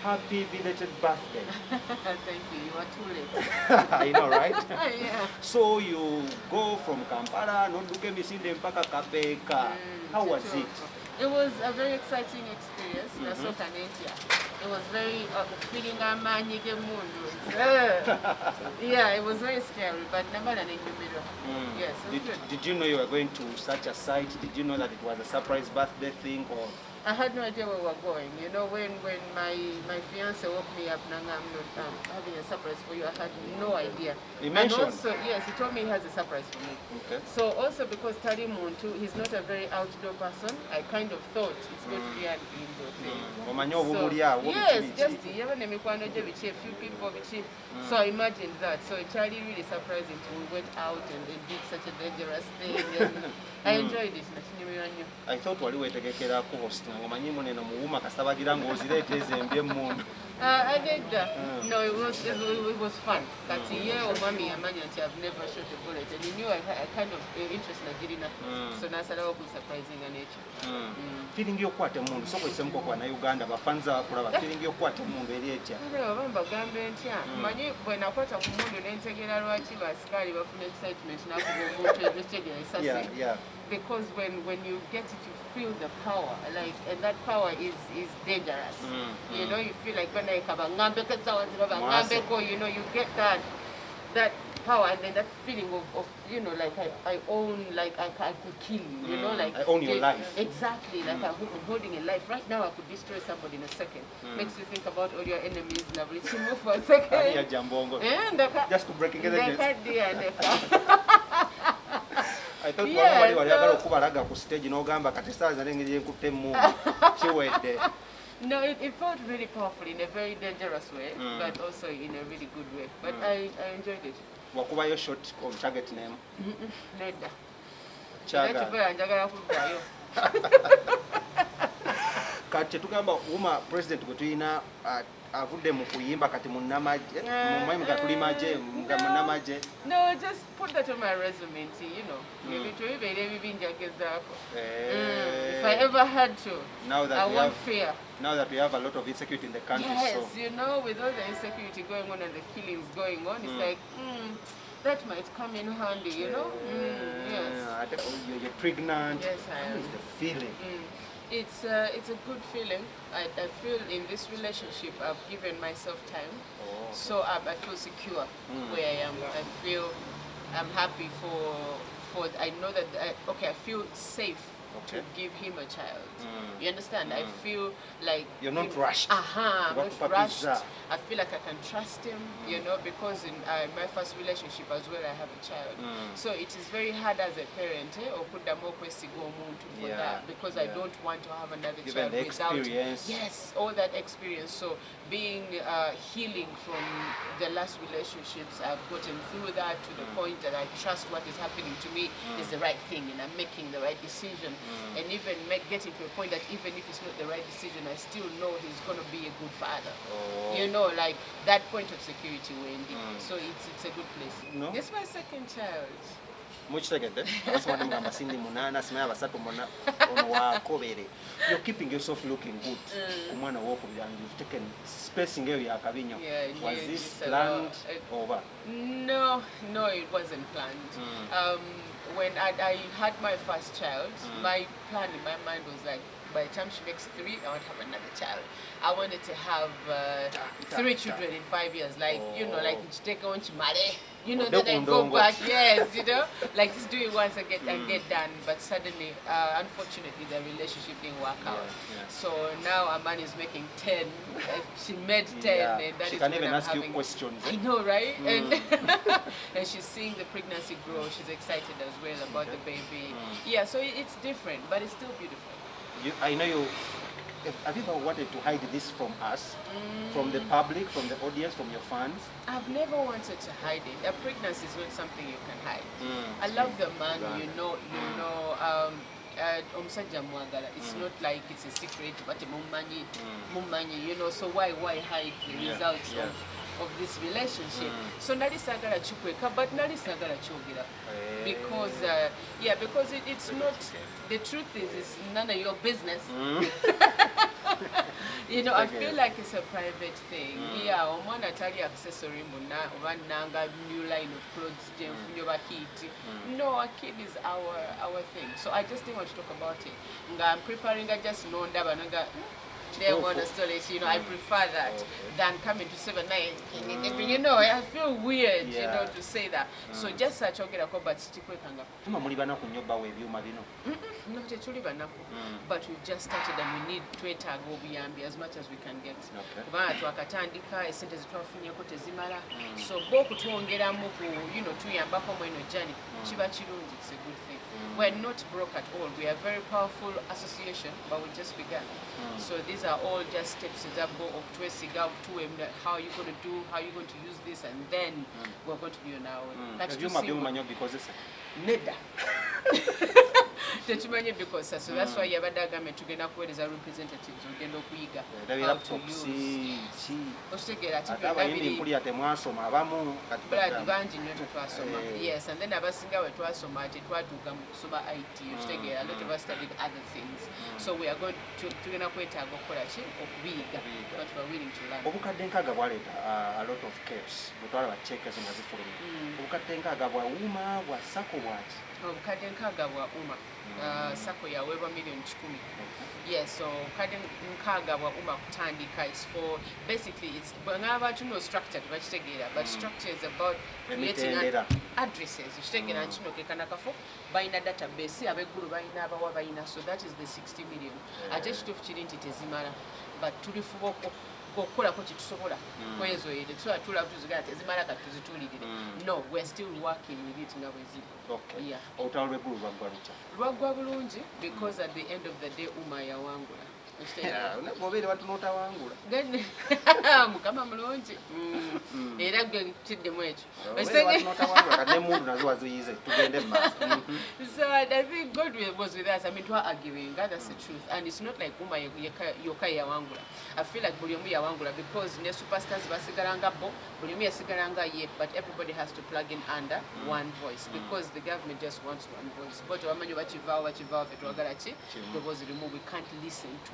happy belated birthday. Thank you. You are too late. I know, right? Yeah. So you go from Kampala, Nonduke Misinde mpaka Kapeka. How was it? It was a very exciting experience. It was very feeling yeah, it was very scary, but never in the middle. Yes, did you know you were going to such a site? Did you know that it was a surprise birthday thing, or? I had no idea where we were going. You know, when my fiance woke me up, Nanga, I'm not having a surprise for you, I had no idea. He mentioned? And also, yes, he told me he has a surprise for me. Okay. So also because Tari Muntu, he's not a very outdoor person, I kind of thought it's going to be an indoor thing. So, yes, just even a few people, so I imagined that. So it's really surprising to we went out and did such a dangerous thing. And I enjoyed it. I thought wali wetegekera ku host ngomanyi muneno muwuma kasabagira ng'ozireeta ezembye emmundu. I did that. No, it was fun. But yeah, Omami Amanya, I've never shot a bullet, and he knew I had kind of interest in Nigeria. So that's a little surprising in nature. Feeling you quite a moon, so it's some Koko and Uganda, but fans are feeling you quite a moon, very etia. I remember Gambian, when I got a moon and taking a right to Sky of excitement now to yeah. Because when you get it, you feel the power, like, and that power is dangerous. You know, you feel like when I have a you know, you get that power, and then that feeling of you know, like I own, like I could kill you, you know, like I own your life. Exactly, like I'm holding a life. Right now I could destroy somebody in a second. Makes you think about all your enemies, lovely. Move for a second. Just to break again. I thought yeah, one was okubalaga ku stage n'ogamba kati stars n'engeri enkutte emmundu kiwedde. No, it felt really powerful in a very dangerous way, but also in a really good way. But I enjoyed it. Wakubayo shot of target name? Nedda. Chaga. Kati tugamba wuma president gwe tulina avudde mu kuyimba kati munnamagye mumanye gatuli magye munnamagye. No, just put that on my resume, you know. If I ever had to, I won't fear. Now that we have a lot of insecurity in the country, yes, so you know, with all the insecurity going on and the killings going on, it's like, that might come in handy, you know. Yes. You're pregnant. Yes, I am. How is the feeling? It's a good feeling. I feel in this relationship I've given myself time, so I feel secure where I am. I feel I'm happy for I know that I feel safe to give him a child. You understand? I feel like you're not rushed. I'm not rushed. I feel like I can trust him, you know, because in my first relationship as well, I have a child. So it is very hard as a parent, or put the more for that, because I don't want to have another child the without experience. all that experience. So being healing from the last relationships, I've gotten through that to the point that I trust what is happening to me is the right thing, and I'm making the right decision. And even getting to a point that even if it's not the right decision, I still know he's going to be a good father. You know, like that point of security, Wendy. So it's a good place. No? This is my second child. You're keeping yourself looking good. You've taken space in area. Was this planned over? No, it wasn't planned. When I had my first child, my plan in my mind was like, by the time she makes 3, I want to have another child. I wanted to have 3 children in 5 years, like, you know, like take on Chimare, you know, then I go back, yes, you know, like just do it once and get done. But suddenly, unfortunately, the relationship didn't work out. So now a man is making 10, she made 10, and that she is can when even I'm ask having, you questions. I know, right? And she's seeing the pregnancy grow. She's excited as well about the baby. Yeah, so it's different, but it's still beautiful. I know you. Have you ever wanted to hide this from us, from the public, from the audience, from your fans? I've never wanted to hide it. A pregnancy is not something you can hide. I love the man, you know. It's not like it's a secret, but you know. So why hide the results of this relationship? So nali sagala chikweka, but nali sagala chogira, because it's not. The truth is, it's none of your business. You know, I feel like it's a private thing. Yeah, omwana tali accessory muna oba nanga new line of clothes jenfunyoba hit. No, a kid is our thing. So I just didn't want to talk about it. I'm preferring just no ndaba nanga they want a storage, you know, I prefer that than coming to 7 9. You know, I feel weird, you know, to say that. So just such a but Tuma muli bana kunyoba we byuma bino. No, tetuli banako. But we've just started and we need twetaaga obuyambi as much as we can get. Kubanga twakatandika esente zetwafunyeko tezimala. So bo kutwongeramu ku, you know, tuyambako mu eno jani. Kiba kirungi, it's a good thing. We're not broke at all. We are a very powerful association, but we just began. So these are all just steps that go up to how you're going to do, how you're going to use this, and then we're going to be on our own. Neda. Because so that's why yabadde agambye tugenda kuweereza representatives ogenda okuyiga how to use. Okitegera bangi nnyo tetwasoma. Yes, and then abasinga bwe twasoma tetwatuuka mu kusoma IT. Okitegera, a lot of us studied other things. So we are going to tugenda kwetaaga okukola ki okubiyiga, but we are willing to learn. Obukadde nkaaga bwaleeta a lot of chaos bwetwalaba checkers nga zifulumye. Obukadde nkaaga bwa UMA bwa SACCO bwaki? Obukadde nkaaga bwa UMA. SACCO yaweebwa $1,000,000. Yes, so obukadde nkaaga bwa UMA kutandika is for basically it's bwengaba tuno structure tebakitegeera, but structure is about creating addresses. Okitegeera kino kekana kafo balina database abeggulu balina abawa balina, so that is the 60 million. Ate ekituufu kiri nti tezimala, but tulifuba okukolako kitusobola kwezo ere tusobola tulaba tuzigala tezimala kati tuzitulirire. No, we're still working with it nga bwe ziri. Okay. Yeah. Olutalo lw'eggulu lwaggwa bulungi because at the end of the day UMA yawangula. Bobeere batunoota wangula. Mukama mulungi. Era gwe kiddemu ekyo. So I think God was with us. I mean, we're arguing. That's the truth. And it's not like UMA yoka yawangula. I feel like buli omu yawangula because ne superstars basigaranga bo, buli omu yasigaranga ye, but everybody has to plug in under one voice because the government just wants one voice. But wamanyi bakivaawo fetwagala ki the voice remove. We can't listen to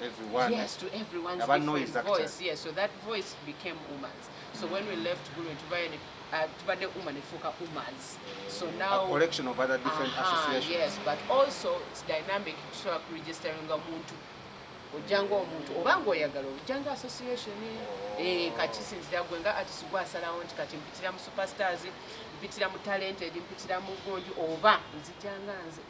everyone. Yes, to everyone's different voice. Yes, so that voice became UMA's. So when we left Gulu tubadde UMA nefuuka UMA's. So now a collection of other different associations. Yes, but also it's dynamic. Tusobola kuregisteringa omuntu ojjanga omuntu oba ng'oyagala ojjanga association kati sinzira gwe nga artist gwasalawo nti kati mpitira mu superstars, mpitira mu talented, mpitira mu gonju oba nzijjanga nze.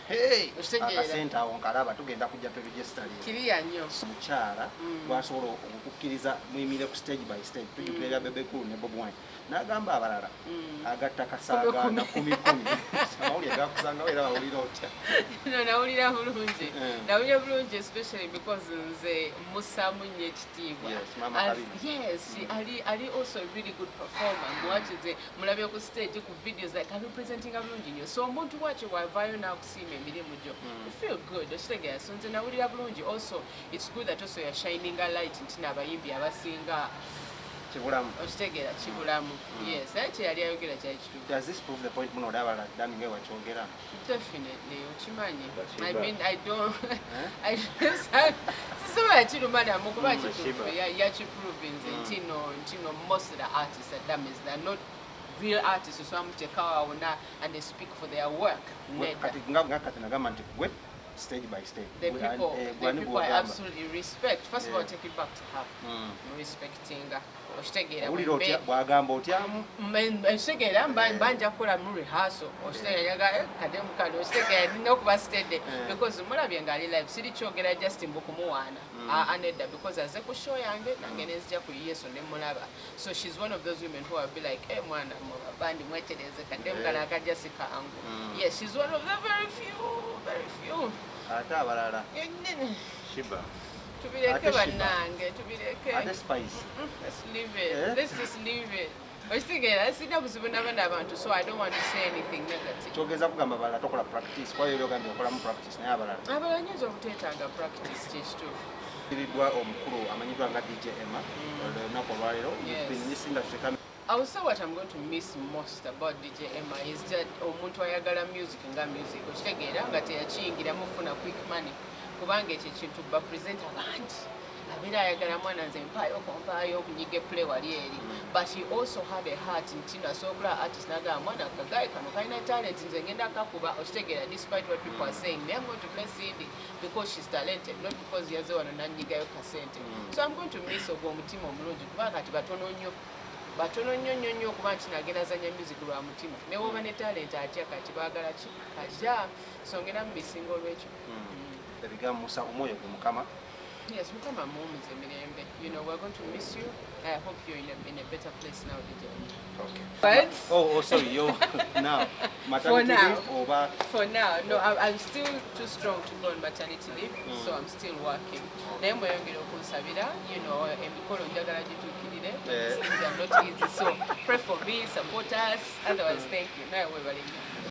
Hey, akasente awo nkalaba tugenda kujja turegister kiriya nnyo mukyala lwasobola okukkiriza muyimire ku stage by stage tujukirira Bebe Cool ne Bob Wine n'agamba abalala agatta kasaaga na 10 amawulire gakusangawo era bawulira otya? No, nawulira bulungi. Nawulira bulungi especially because nze musaamu nnyo ekitiibwa. Yes, Ali also a really good performer. Muwakize mulabye ku stage ku videos like ali presenting bulungi nnyo. So omuntu wakyo wavaayo n'akusiima emirimu gyo. You feel good. Okitegera. So nze nawulira bulungi. Also, it's good that also you're shining a light nti n'abayimbi abasinga Kibulamu. Okitegera kibulamu. Yes, that yali ayogera kyali kituufu. Does this prove the point muno odabala dani nge wakyogera? Definitely, okimanyi. I mean, I don't sisobola kirumana mukuba kituufu yakiprovinze ntino most of the artists are dummies. They're not real artists, so amutekawo and they speak for their work. Kati nagamba nti gwe stage by stage. The people I absolutely respect. First of all, take it back to her. Respecting Okitegera bwagamba otyamu okitegera mbanja kukola mu rehearsal okitegera kade mukali okitegera nina okuba steady because mulabye ngali live siri kyogera just mbukumuwaana aneda because aze ku show yange nange nezija ku yeso ne mulaba. So she's one of those women who will be like mwana bandi mwetereze kade mukali akajja sikangu. Yes, she's one of the very few ate abalala Sheebah tubireke bannange tubireke ate Spice. Let's leave it. Let's just leave it. Okitegera sina buzibu n'abandi abantu, so I don't want to say anything negative. Kyogeza kugamba balala tokola practice kwa hiyo ogambye okolamu practice naye abalala nyinza okuteetaaga practice kyekituufu. Iridwa omukulu amanyiddwa nga DJ Emma olunaku olwaleero. I will say what I'm going to miss most about DJ Emma is that omuntu ayagala music nga music okitegeera nga teyakiyingiramu funa quick money kubanga ekyo kintu bapresenta bangi abeera ayagala mwana nze mpaayo kompaayo kunyiga play wali eri but he also had a heart nti nasobola artist nagamba mwana kagaye kano kalina talent nze ngenda kakuba okitegeera despite what people are saying me I'm going to play CD because she's talented not because yaze wano nanyigayo kasente so I'm going to miss ogwo omutima omulungi kuba kati batono nnyo okuba nti nagenda zanya music lwa mutima ne woba ne talent atya kati baagala ki ajja so ngenda mu misingo olwekyo ebigambo musa omwoyo gwe mukama. Yes, Mukama Mumize Mirembe. You know, we're going to miss you. I hope you're in a better place now, DJ. Okay. But Oh, sorry, you're now. Maternity leave over? For now, no, I'm still too strong to go on maternity leave, so I'm still working. Then we're going to Sabida, you know, and because of Jagaraji to Kidide, things are not easy. So pray for me, support us. Otherwise, thank you. Now we're